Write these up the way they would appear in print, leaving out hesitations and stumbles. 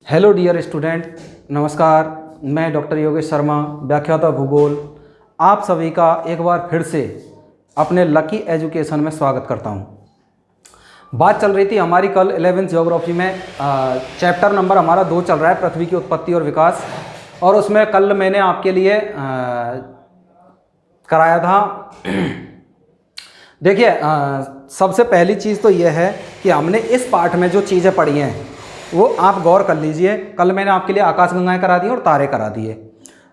Hello dear student, नमस्कार। मैं doctor Yogesh Sharma, व्याख्याता भूगोल, आप सभी का एक बार फिर से अपने लकी एजुकेशन में स्वागत करता हूं। बात चल रही थी हमारी कल 11th ज्योग्राफी में, चैप्टर नंबर हमारा 2 चल रहा है, पृथ्वी की उत्पत्ति और विकास। और उसमें कल मैंने आपके लिए कराया था। देखिए, सबसे पहली चीज़ तो यह है कि हमने इस पाठ में जो चीज़ें पढ़ी हैं वो आप गौर कर लीजिए। कल मैंने आपके लिए आकाशगंगाएं करा दी और तारे करा दिए।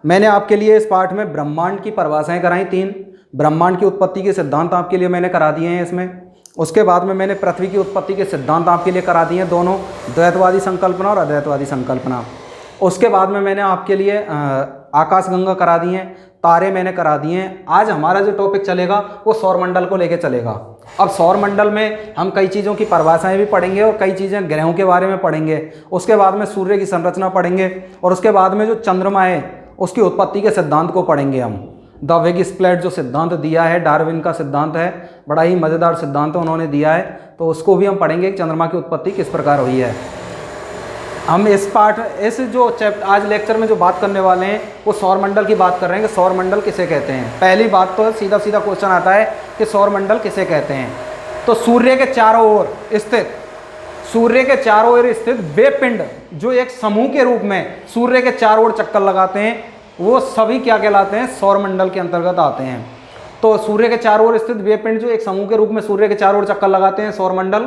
मैंने आपके लिए इस पाठ में ब्रह्मांड की परिभाषाएं कराई 3। ब्रह्मांड की उत्पत्ति के सिद्धांत आपके लिए मैंने करा दिए हैं इसमें। उसके बाद में मैंने पृथ्वी की उत्पत्ति के सिद्धांत आपके लिए करा दिए हैं, दोनों, द्वैतवादी संकल्पना और अद्वैतवादी संकल्पना। उसके बाद में मैंने आपके लिए आकाशगंगा करा दी हैं, तारे मैंने करा दिए हैं। आज हमारा जो टॉपिक चलेगा वो सौरमंडल को लेकर चलेगा। अब सौरमंडल में हम कई चीज़ों की परिभाषाएं भी पढ़ेंगे और कई चीज़ें ग्रहों के बारे में पढ़ेंगे। उसके बाद में सूर्य की संरचना पढ़ेंगे और उसके बाद में जो चंद्रमा है उसकी उत्पत्ति के सिद्धांत को पढ़ेंगे हम। द वेग स्प्लिट जो सिद्धांत दिया है, डार्विन का सिद्धांत है, बड़ा ही मज़ेदार सिद्धांत उन्होंने दिया है, तो उसको भी हम पढ़ेंगे कि चंद्रमा की उत्पत्ति किस प्रकार हुई है। हम इस जो आज लेक्चर में जो बात करने वाले हैं वो सौरमंडल की बात कर रहे हैं कि सौरमंडल किसे कहते हैं। पहली बात तो सीधा सीधा क्वेश्चन आता है कि सौरमंडल किसे कहते हैं। तो सूर्य के चारों ओर स्थित वे पिंड जो एक समूह के रूप में सूर्य के चारों ओर चक्कर लगाते हैं वो सभी क्या कहलाते हैं, सौरमंडल के अंतर्गत आते हैं। तो सूर्य के चारों ओर स्थित वे पिंड जो एक समूह के रूप में सूर्य के चारों ओर चक्कर लगाते हैं सौरमंडल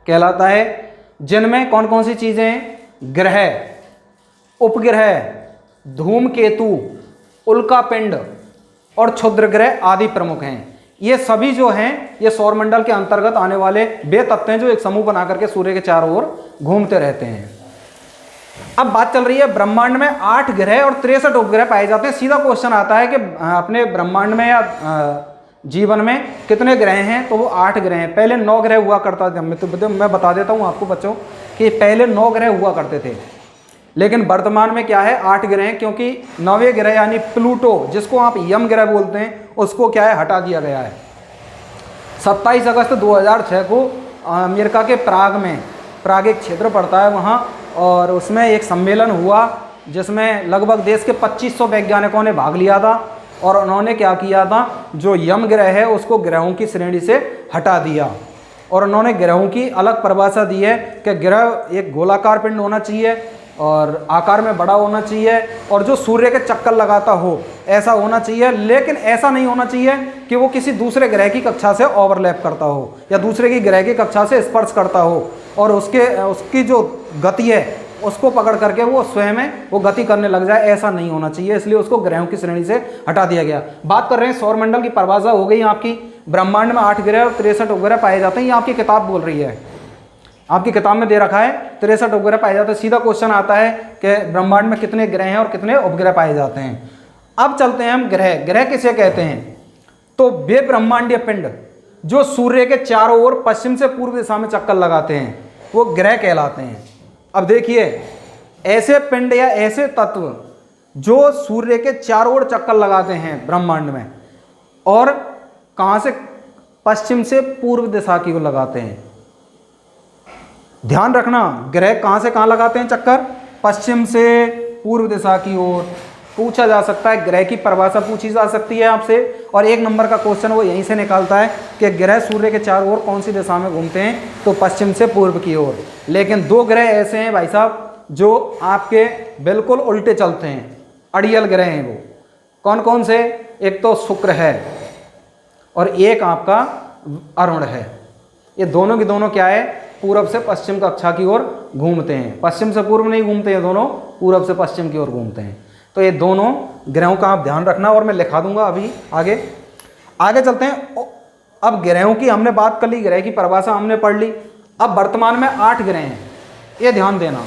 कहलाता है। जिनमें कौन कौन सी चीज़ें हैं? ग्रह, उपग्रह, धूमकेतु, उल्कापिंड और क्षुद्र ग्रह आदि प्रमुख हैं। ये सभी जो हैं ये सौरमंडल के अंतर्गत आने वाले वे तत्व हैं जो एक समूह बना करके सूर्य के चारों ओर घूमते रहते हैं। अब बात चल रही है ब्रह्मांड में 8 ग्रह और 63 उपग्रह पाए जाते हैं। सीधा क्वेश्चन आता है कि अपने ब्रह्मांड में या जीवन में कितने ग्रह हैं, तो वो 8 ग्रह हैं। पहले 9 ग्रह हुआ करता था। मैं बता देता हूँ आपको बच्चों कि पहले 9 ग्रह हुआ करते थे, लेकिन वर्तमान में क्या है, 8 ग्रह हैं, क्योंकि 9वें ग्रह यानी प्लूटो, जिसको आप यम ग्रह बोलते हैं, उसको क्या है, हटा दिया गया है। 27 अगस्त 2006 को अमेरिका के प्राग एक क्षेत्र पड़ता है वहाँ, और उसमें एक सम्मेलन हुआ जिसमें लगभग देश के 2500 वैज्ञानिकों ने भाग लिया था। और उन्होंने क्या किया था, जो यम ग्रह है उसको ग्रहों की श्रेणी से हटा दिया और उन्होंने ग्रहों की अलग परिभाषा दी है कि ग्रह एक गोलाकार पिंड होना चाहिए और आकार में बड़ा होना चाहिए और जो सूर्य के चक्कर लगाता हो ऐसा होना चाहिए। लेकिन ऐसा नहीं होना चाहिए कि वो किसी दूसरे ग्रह की कक्षा से ओवरलैप करता हो या दूसरे की ग्रह की कक्षा से स्पर्श करता हो और उसकी जो गति है उसको पकड़ करके वो स्वयं में वो गति करने लग जाए, ऐसा नहीं होना चाहिए। इसलिए उसको ग्रहों की श्रेणी से हटा दिया गया। बात कर रहे हैं सौरमंडल की परिभाषा हो गई आपकी। ब्रह्मांड में 8 ग्रह और 63 उपग्रह पाए जाते हैं। ये आपकी किताब बोल रही है, आपकी किताब में दे रखा है 63 उपग्रह पाए जाते हैं। सीधा क्वेश्चन आता है कि ब्रह्मांड में कितने ग्रह हैं और कितने उपग्रह पाए जाते हैं। अब चलते हैं हम ग्रह किसे कहते हैं। तो वे ब्रह्मांडीय पिंड जो सूर्य के चारों ओर पश्चिम से पूर्व दिशा में चक्कर लगाते हैं वो ग्रह कहलाते हैं। अब देखिए, ऐसे पिंड या ऐसे तत्व जो सूर्य के चारों ओर चक्कर लगाते हैं ब्रह्मांड में और कहां से, पश्चिम से पूर्व दिशा की ओर लगाते हैं। ध्यान रखना, ग्रह कहां से कहां लगाते हैं चक्कर, पश्चिम से पूर्व दिशा की ओर। पूछा जा सकता है, ग्रह की परिभाषा पूछी जा सकती है आपसे और 1 नंबर का क्वेश्चन वो यहीं से निकालता है कि ग्रह सूर्य के चारों ओर कौन सी दिशा में घूमते हैं, तो पश्चिम से पूर्व की ओर। लेकिन 2 ग्रह ऐसे हैं भाई साहब जो आपके बिल्कुल उल्टे चलते हैं, अड़ियल ग्रह हैं। वो कौन कौन से, एक तो शुक्र है और एक आपका अरुण है। ये दोनों के दोनों क्या है, पूरब से पश्चिम कक्षा की ओर घूमते हैं। पश्चिम से पूर्व नहीं घूमते, ये दोनों पूरब से पश्चिम की ओर घूमते हैं। तो ये दोनों ग्रहों का आप ध्यान रखना और मैं लिखा दूंगा अभी आगे चलते हैं। अब ग्रहों की हमने बात कर ली, ग्रह की परिभाषा हमने पढ़ ली। अब वर्तमान में 8 ग्रह हैं, ये ध्यान देना।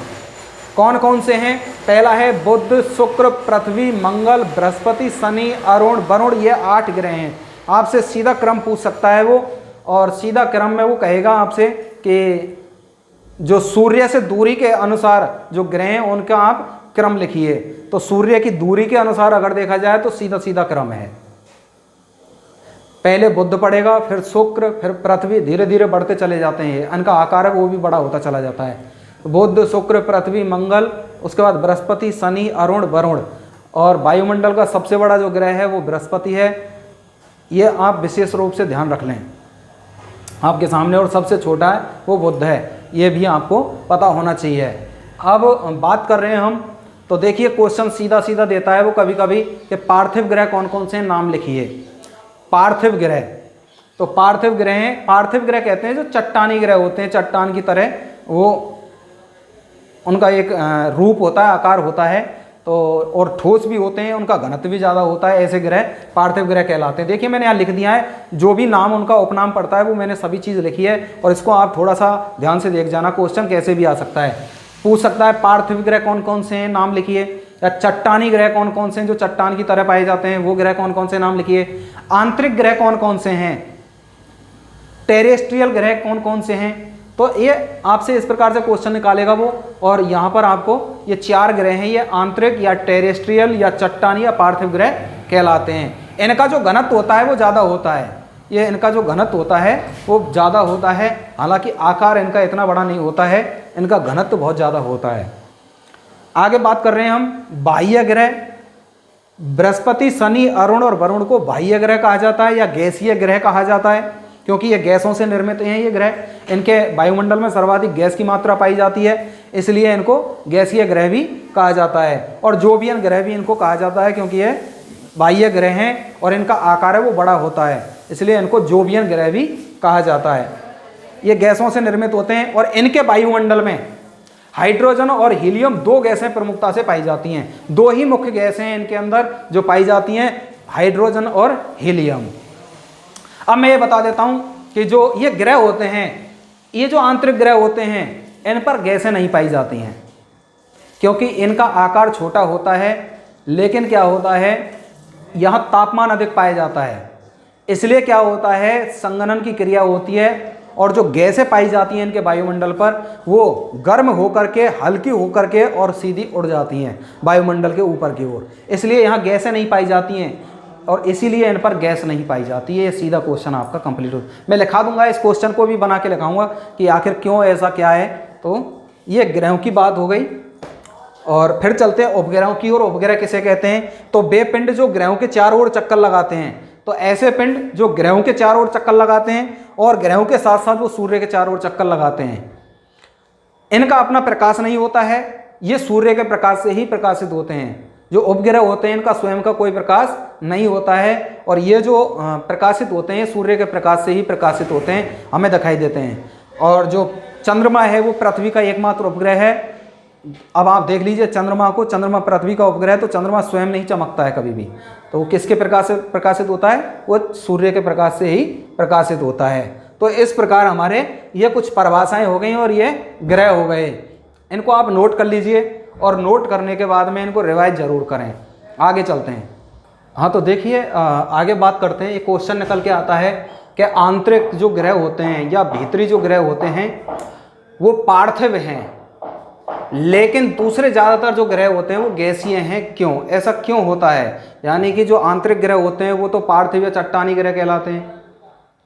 कौन कौन से हैं? पहला है बुध, शुक्र, पृथ्वी, मंगल, बृहस्पति, शनि, अरुण, वरुण। ये 8 ग्रह हैं। आपसे सीधा क्रम पूछ सकता है वो, और सीधा क्रम में वो कहेगा आपसे कि जो सूर्य से दूरी के अनुसार जो ग्रह हैं उनका आप क्रम लिखिए। तो सूर्य की दूरी के अनुसार अगर देखा जाए तो सीधा सीधा क्रम है। पहले बुध पड़ेगा, फिर शुक्र, फिर पृथ्वी, धीरे धीरे बढ़ते चले जाते हैं। इनका आकार है वो भी बड़ा होता चला जाता है। बुध, शुक्र, पृथ्वी, मंगल, उसके बाद बृहस्पति, शनि, अरुण, वरुण, और वायुमंडल का सबसे बड़ा जो ग्रह है वो बृहस्पति है। ये आप विशेष रूप से ध्यान रख लें आपके सामने, और सबसे छोटा है वो बुध है, ये भी आपको पता होना चाहिए। अब बात कर रहे हैं हम, तो देखिए क्वेश्चन सीधा सीधा देता है वो कभी कभी कि पार्थिव ग्रह कौन कौन से हैं, नाम लिखिए। पार्थिव ग्रह, तो पार्थिव ग्रह हैं, पार्थिव ग्रह कहते हैं जो चट्टानी ग्रह होते हैं, चट्टान की तरह वो उनका एक रूप होता है, आकार होता है, तो और ठोस भी होते हैं, उनका घनत्व भी ज़्यादा होता है, ऐसे ग्रह पार्थिव ग्रह कहलाते हैं। देखिए मैंने यहाँ लिख दिया है, जो भी नाम उनका उपनाम पड़ता है वो मैंने सभी चीज़ लिखी है, और इसको आप थोड़ा सा ध्यान से देख जाना, क्वेश्चन कैसे भी आ सकता है, पूछ सकता है पार्थिव ग्रह कौन कौन से हैं, नाम लिखिए। या चट्टानी ग्रह कौन कौन से हैं, जो चट्टान की तरह पाए जाते हैं, वो ग्रह कौन कौन से, नाम लिखिए। आंतरिक ग्रह कौन कौन से हैं, टेरेस्ट्रियल ग्रह कौन कौन से हैं, तो ये आपसे इस प्रकार से क्वेश्चन निकालेगा वो। और यहाँ पर आपको ये 4 ग्रह हैं, ये आंतरिक या टेरेस्ट्रियल या चट्टानी या पार्थिव ग्रह कहलाते हैं। इनका जो घनत्व होता है वो ज़्यादा होता है, ये इनका जो घनत्व होता है वो ज़्यादा होता है, हालांकि आकार इनका इतना बड़ा नहीं होता है, इनका घनत्व बहुत ज़्यादा होता है। आगे बात कर रहे हैं हम बाह्य ग्रह। बृहस्पति, शनि, अरुण और वरुण को बाह्य ग्रह कहा जाता है या गैसीय ग्रह कहा जाता है, क्योंकि ये गैसों से निर्मित हैं ये ग्रह, इनके वायुमंडल में सर्वाधिक गैस की मात्रा पाई जाती है, इसलिए इनको गैसीय ग्रह भी कहा जाता है। और जोवियन ग्रह भी इनको कहा जाता है, क्योंकि ये बाह्य ग्रह हैं और इनका आकार है वो बड़ा होता है, इसलिए इनको जोवियन ग्रह भी कहा जाता है। ये गैसों से निर्मित होते हैं और इनके वायुमंडल में हाइड्रोजन और हीलियम 2 गैसें प्रमुखता से पाई जाती हैं। 2 ही मुख्य गैसें हैं इनके अंदर जो पाई जाती हैं, हाइड्रोजन और हीलियम। अब मैं ये बता देता हूं कि जो ये ग्रह होते हैं, ये जो आंतरिक ग्रह होते हैं, इन पर गैसें नहीं पाई जाती हैं, क्योंकि इनका आकार छोटा होता है, लेकिन क्या होता है यहाँ तापमान अधिक पाया जाता है, इसलिए क्या होता है संघनन की क्रिया होती है और जो गैसें पाई जाती हैं इनके वायुमंडल पर वो गर्म होकर के, हल्की होकर के और सीधी उड़ जाती हैं वायुमंडल के ऊपर की ओर, इसलिए यहाँ गैसें नहीं पाई जाती हैं और इसीलिए इन पर गैस नहीं पाई जाती है। ये सीधा क्वेश्चन आपका कंप्लीट हो, मैं लिखा दूंगा, इस क्वेश्चन को भी बना के लिखाऊंगा कि आखिर क्यों ऐसा क्या है। तो ये ग्रहों की बात हो गई, और फिर चलते हैं उपग्रहों की ओर। उपग्रह किसे कहते हैं, तो वे पिंड जो ग्रहों के चारों ओर चक्कर लगाते हैं, तो ऐसे पिंड जो ग्रहों के चारों ओर चक्कर लगाते हैं और ग्रहों के साथ साथ वो सूर्य के चारों ओर चक्कर लगाते हैं, इनका अपना प्रकाश नहीं होता है, ये सूर्य के प्रकाश से ही प्रकाशित होते हैं। जो उपग्रह होते हैं इनका स्वयं का कोई प्रकाश नहीं होता है, और ये जो प्रकाशित होते हैं सूर्य के प्रकाश से ही प्रकाशित होते हैं, हमें दिखाई देते हैं। और जो चंद्रमा है वो पृथ्वी का एकमात्र उपग्रह है। अब आप देख लीजिए चंद्रमा को, चंद्रमा पृथ्वी का उपग्रह है, तो चंद्रमा स्वयं नहीं चमकता है कभी भी, तो वो किसके प्रकाश से प्रकाशित होता है, वो सूर्य के प्रकाश से ही प्रकाशित होता है। तो इस प्रकार हमारे ये कुछ परिभाषाएं हो गई और ये ग्रह हो गए, इनको आप नोट कर लीजिए और नोट करने के बाद में इनको रिवाइज जरूर करें। आगे चलते हैं। हाँ तो देखिए आगे बात करते हैं। एक क्वेश्चन निकल के आता है कि आंतरिक जो ग्रह होते हैं या भीतरी जो ग्रह होते हैं वो पार्थिव हैं, लेकिन दूसरे ज़्यादातर जो ग्रह होते हैं वो गैसीय हैं, क्यों, ऐसा क्यों होता है। यानी कि जो आंतरिक ग्रह होते हैं वो तो पार्थिव या चट्टानी ग्रह कहलाते हैं,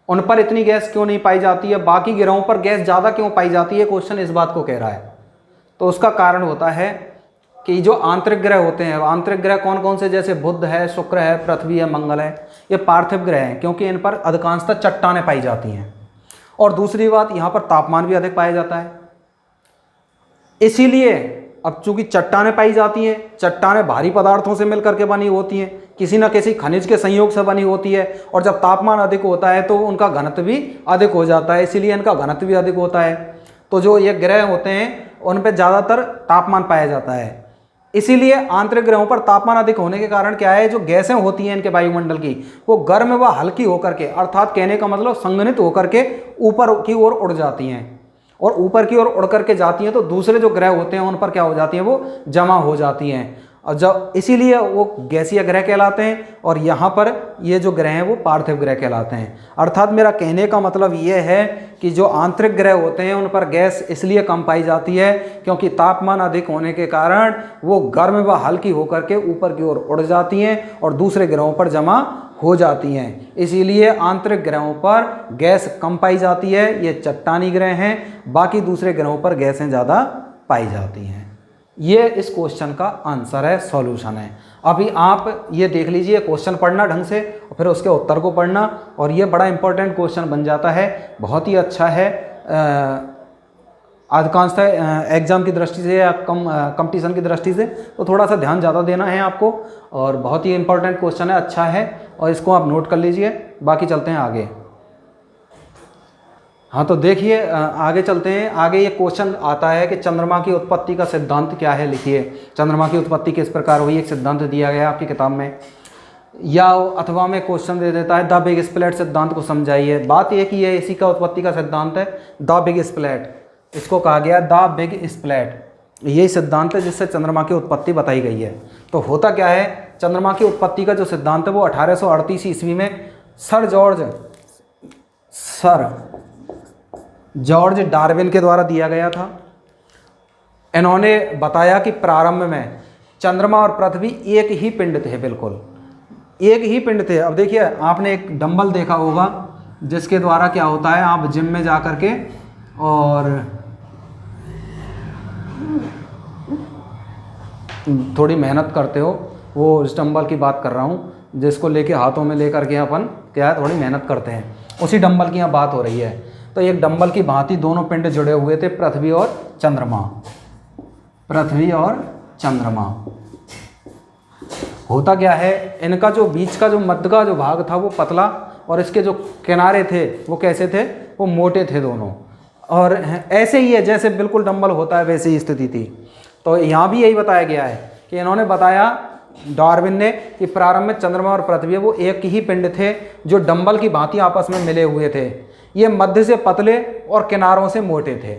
उन पर इतनी गैस क्यों नहीं पाई जाती है, बाकी ग्रहों पर गैस ज़्यादा क्यों पाई जाती है, क्वेश्चन इस बात को कह रहा है। तो उसका कारण होता है कि जो आंतरिक ग्रह होते हैं, आंतरिक ग्रह कौन कौन से, जैसे बुध है, शुक्र है, पृथ्वी है, मंगल है, ये पार्थिव ग्रह हैं क्योंकि इन पर अधिकांशतः चट्टानें पाई जाती हैं। और दूसरी बात, यहाँ पर तापमान भी अधिक पाया जाता है, इसीलिए अब चूंकि चट्टानें पाई जाती हैं, चट्टानें भारी पदार्थों से मिलकर के बनी होती हैं, किसी न किसी खनिज के संयोग से बनी होती है, और जब तापमान अधिक होता है तो उनका घनत्व भी अधिक हो जाता है, इसीलिए इनका घनत्व भी अधिक होता है। तो जो ये ग्रह होते हैं उन पर ज़्यादातर तापमान पाया जाता है, इसीलिए आंतरिक ग्रहों पर तापमान अधिक होने के कारण क्या है, जो गैसें होती हैं इनके वायुमंडल की वो गर्म व हल्की होकर के, अर्थात कहने का मतलब संघनित होकर के ऊपर की ओर उड़ जाती हैं, और ऊपर की ओर उड़ करके जाती हैं तो दूसरे जो ग्रह होते हैं उन पर क्या हो जाती हैं, वो जमा हो जाती हैं, और जब इसीलिए वो गैसीय ग्रह कहलाते हैं। और यहाँ पर ये जो ग्रह हैं वो पार्थिव ग्रह कहलाते हैं। अर्थात मेरा कहने का मतलब ये है कि जो आंतरिक ग्रह होते हैं उन पर गैस इसलिए कम पाई जाती है क्योंकि तापमान अधिक होने के कारण वो गर्म व हल्की होकर के ऊपर की ओर उड़ जाती हैं और दूसरे ग्रहों पर जमा हो जाती हैं, इसीलिए आंतरिक ग्रहों पर गैस कम पाई जाती है। ये चट्टानी ग्रह हैं, बाकी दूसरे ग्रहों पर गैसें ज़्यादा पाई जाती हैं। ये इस क्वेश्चन का आंसर है, सॉल्यूशन है। अभी आप ये देख लीजिए, क्वेश्चन पढ़ना ढंग से और फिर उसके उत्तर को पढ़ना, और ये बड़ा इंपॉर्टेंट क्वेश्चन बन जाता है, बहुत ही अच्छा है अधिकांशतः एग्ज़ाम की दृष्टि से या कंपटीशन की दृष्टि से, तो थोड़ा सा ध्यान ज़्यादा देना है आपको, और बहुत ही इंपॉर्टेंट क्वेश्चन है, अच्छा है, और इसको आप नोट कर लीजिए। बाकी चलते हैं आगे। हाँ तो देखिए आगे चलते हैं। आगे ये क्वेश्चन आता है कि चंद्रमा की उत्पत्ति का सिद्धांत क्या है, लिखिए। चंद्रमा की उत्पत्ति किस प्रकार हुई, एक सिद्धांत दिया गया आपकी किताब में, या अथवा में क्वेश्चन दे देता है द बिग स्प्लिट सिद्धांत को समझाइए। बात यह कि ये इसी का उत्पत्ति का सिद्धांत है, द बिग स्प्लिट, इसको कहा गया द बिग स्प्लिट। यही सिद्धांत है जिससे चंद्रमा की उत्पत्ति बताई गई है। तो होता क्या है, चंद्रमा की उत्पत्ति का जो सिद्धांत है वो 1838 ईस्वी में सर जॉर्ज डार्विन के द्वारा दिया गया था। इन्होंने बताया कि प्रारंभ में चंद्रमा और पृथ्वी एक ही पिंड थे, बिल्कुल एक ही पिंड थे। अब देखिए, आपने एक डंबल देखा होगा जिसके द्वारा क्या होता है, आप जिम में जा कर के और थोड़ी मेहनत करते हो, वो इस डंबल की बात कर रहा हूँ जिसको लेके हाथों में लेकर के अपन क्या है थोड़ी मेहनत करते हैं, उसी डंबल की यहाँ बात हो रही है। तो एक डंबल की भांति दोनों पिंड जुड़े हुए थे, पृथ्वी और चंद्रमा। पृथ्वी और चंद्रमा होता क्या है, इनका जो बीच का जो मध्य का जो भाग था वो पतला, और इसके जो किनारे थे वो कैसे थे, वो मोटे थे दोनों। और ऐसे ही है जैसे बिल्कुल डंबल होता है वैसे ही स्थिति थी। तो यहाँ भी यही बताया गया है कि इन्होंने बताया, डार्विन ने, कि प्रारंभ में चंद्रमा और पृथ्वी वो एक ही पिंड थे जो डंबल की भांति आपस में मिले हुए थे। ये मध्य से पतले और किनारों से मोटे थे।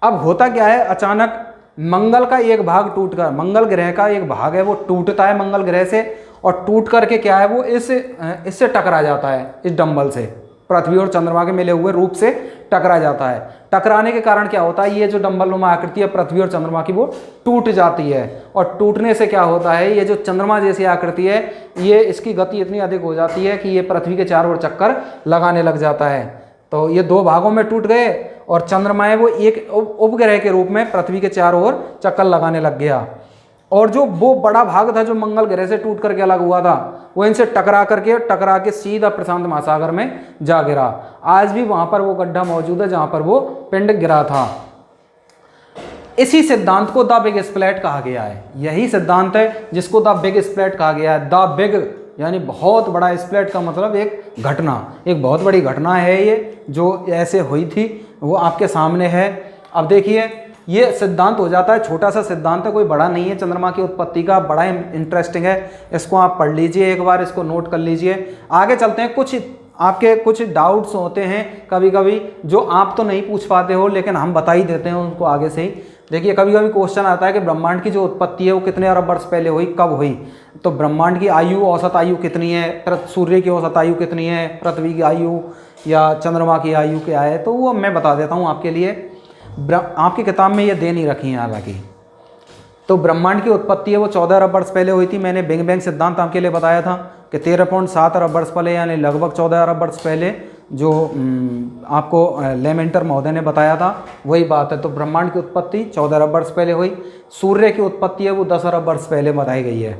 अब होता क्या है, अचानक मंगल का एक भाग टूटकर, मंगल ग्रह का एक भाग है वो टूटता है मंगल ग्रह से, और टूट करके क्या है वो इससे टकरा जाता है, इस डंबल से, पृथ्वी और चंद्रमा के मिले हुए रूप से टकरा जाता है। टकराने के कारण क्या होता है, ये जो डंबल नुमा आकृति है पृथ्वी और चंद्रमा की वो टूट जाती है, और टूटने से क्या होता है, ये जो चंद्रमा जैसी आकृति है ये इसकी गति इतनी अधिक हो जाती है कि ये पृथ्वी के चारों ओर चक्कर लगाने लग जाता है। तो ये दो भागों में टूट गए, और चंद्रमा है वो एक उपग्रह के रूप में पृथ्वी के चारों ओर चक्कर लगाने लग गया। और जो वो बड़ा भाग था जो मंगल ग्रह से टूट करके अलग हुआ था, वो इनसे टकरा के सीधा प्रशांत महासागर में जा गिरा। आज भी वहां पर वो गड्ढा मौजूद है जहां पर वो पिंड गिरा था। इसी सिद्धांत को द बिग स्प्लिट कहा गया है। यही सिद्धांत है जिसको द बिग स्प्लिट कहा गया है। द बिग यानी बहुत बड़ा, स्प्लिट का मतलब एक घटना, एक बहुत बड़ी घटना है ये जो ऐसे हुई थी, वो आपके सामने है। अब देखिए, ये सिद्धांत हो जाता है, छोटा सा सिद्धांत है, कोई बड़ा नहीं है। चंद्रमा की उत्पत्ति का बड़ा इंटरेस्टिंग है, इसको आप पढ़ लीजिए एक बार, इसको नोट कर लीजिए। आगे चलते हैं। कुछ डाउट्स होते हैं कभी कभी जो आप तो नहीं पूछ पाते हो, लेकिन हम बता ही देते हैं उनको आगे से ही। देखिए, कभी कभी क्वेश्चन आता है कि ब्रह्मांड की जो उत्पत्ति है वो कितने अरब वर्ष पहले हुई, कब हुई। तो ब्रह्मांड की आयु, औसत आयु कितनी है, सूर्य की औसत आयु कितनी है, पृथ्वी की आयु या चंद्रमा की आयु क्या है, तो वो मैं बता देता हूँ आपके लिए। आपकी किताब में ये दे नहीं रखी है हालांकि। तो ब्रह्मांड की उत्पत्ति है वो 14 अरब वर्ष पहले हुई थी। मैंने बिग बैंग सिद्धांत आपके लिए बताया था कि 13.7 अरब वर्ष पहले, यानी लगभग 14 अरब वर्ष पहले, जो आपको लेमेंटर महोदय ने बताया था वही बात है। तो ब्रह्मांड की उत्पत्ति 14 अरब वर्ष पहले हुई। सूर्य की उत्पत्ति है वो 10 अरब वर्ष पहले बताई गई है,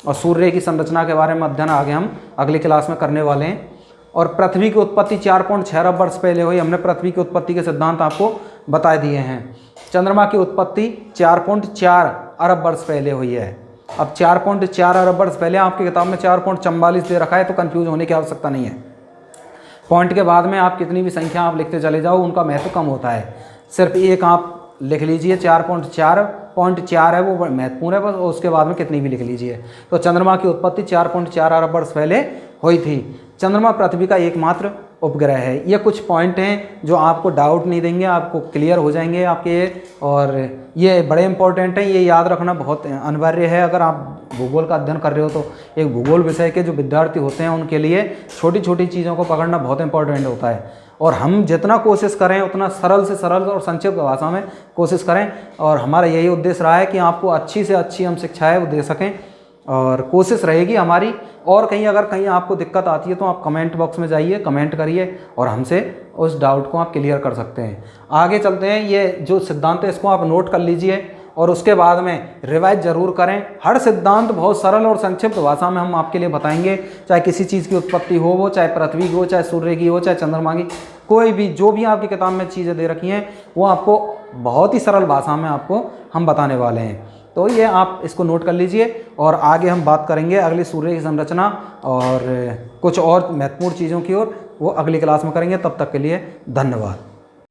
और सूर्य की संरचना के बारे में अध्ययन आगे हम अगली क्लास में करने वाले हैं। और पृथ्वी की उत्पत्ति 4.6 अरब वर्ष पहले हुई। हमने पृथ्वी की उत्पत्ति के सिद्धांत आपको बता दिए हैं। चंद्रमा की उत्पत्ति 4.4 अरब वर्ष पहले हुई है। अब 4.4 अरब वर्ष पहले, आपकी किताब में 4.44 दे रखा है, तो कंफ्यूज होने की आवश्यकता नहीं है। पॉइंट के बाद में आप कितनी भी संख्या आप लिखते चले जाओ, उनका महत्व कम होता है। सिर्फ एक आप लिख लीजिए, 4.4 है वो महत्वपूर्ण है बस, और उसके बाद में कितनी भी लिख लीजिए। तो चंद्रमा की उत्पत्ति 4.4 अरब वर्ष पहले हुई थी। चंद्रमा पृथ्वी का एकमात्र उपग्रह है। ये कुछ पॉइंट हैं जो आपको डाउट नहीं देंगे, आपको क्लियर हो जाएंगे आपके, और ये बड़े इंपॉर्टेंट हैं। ये याद रखना बहुत अनिवार्य है। अगर आप भूगोल का अध्ययन कर रहे हो तो एक भूगोल विषय के जो विद्यार्थी होते हैं उनके लिए छोटी छोटी चीज़ों को पकड़ना बहुत इंपॉर्टेंट होता है। और हम जितना कोशिश करें उतना सरल से सरल और संक्षिप्त भाषा में कोशिश करें, और हमारा यही उद्देश्य रहा है कि आपको अच्छी से अच्छी हम शिक्षाएँ वो दे सकें। और कोशिश रहेगी हमारी। और कहीं अगर कहीं आपको दिक्कत आती है तो आप कमेंट बॉक्स में जाइए, कमेंट करिए और हमसे उस डाउट को आप क्लियर कर सकते हैं। आगे चलते हैं। ये जो सिद्धांत है इसको आप नोट कर लीजिए और उसके बाद में रिवाइज जरूर करें। हर सिद्धांत बहुत सरल और संक्षिप्त भाषा में हम आपके लिए बताएंगे, चाहे किसी चीज़ की उत्पत्ति हो, वो चाहे पृथ्वी की हो, चाहे सूर्य की हो, चाहे चंद्रमा की, कोई भी जो भी आपकी किताब में चीज़ें दे रखी हैं वो आपको बहुत ही सरल भाषा में आपको हम बताने वाले हैं। तो ये आप इसको नोट कर लीजिए और आगे हम बात करेंगे अगली सूर्य की संरचना और कुछ और महत्वपूर्ण चीज़ों की ओर, वो अगली क्लास में करेंगे। तब तक के लिए धन्यवाद।